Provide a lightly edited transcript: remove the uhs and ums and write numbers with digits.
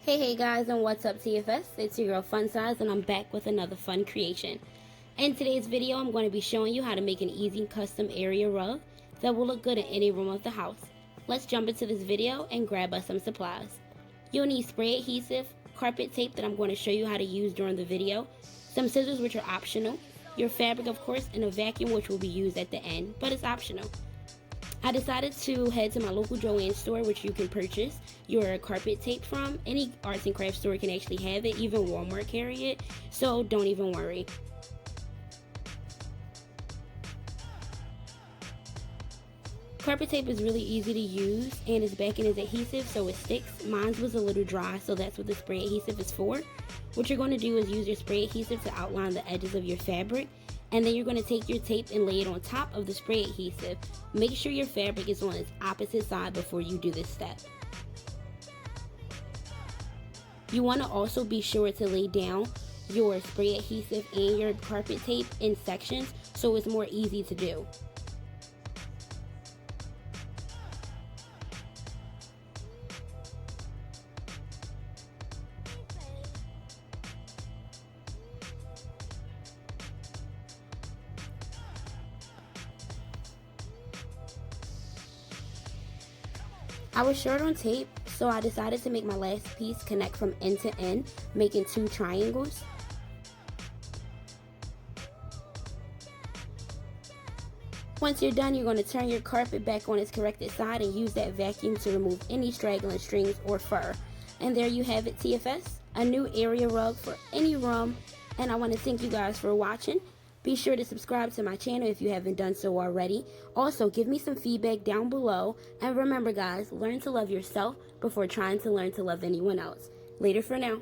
Hey guys, and what's up TFS? It's your girl Funsize, and I'm back with another fun creation. In today's video, I'm going to be showing you how to make an easy custom area rug that will look good in any room of the house. Let's jump into this video and grab us some supplies. You'll need spray adhesive, carpet tape that I'm going to show you how to use during the video, some scissors which are optional, your fabric of course, and a vacuum which will be used at the end, but it's optional. I decided to head to my local Joann store, which you can purchase your carpet tape from. Any arts and crafts store can actually have it, even Walmart carry it, so don't even worry. Carpet tape is really easy to use, and its backing is adhesive so it sticks. Mine was a little dry, so that's what the spray adhesive is for. What you're going to do is use your spray adhesive to outline the edges of your fabric, and then you're going to take your tape and lay it on top of the spray adhesive. Make sure your fabric is on its opposite side before you do this step. You want to also be sure to lay down your spray adhesive and your carpet tape in sections so it's more easy to do. I was short on tape, so I decided to make my last piece connect from end to end, making 2 triangles. Once you're done, you're going to turn your carpet back on its corrected side and use that vacuum to remove any straggling strings or fur. And there you have it, TFS, a new area rug for any room. And I want to thank you guys for watching. Be sure to subscribe to my channel if you haven't done so already. Also, give me some feedback down below. And remember guys, learn to love yourself before trying to learn to love anyone else. Later for now.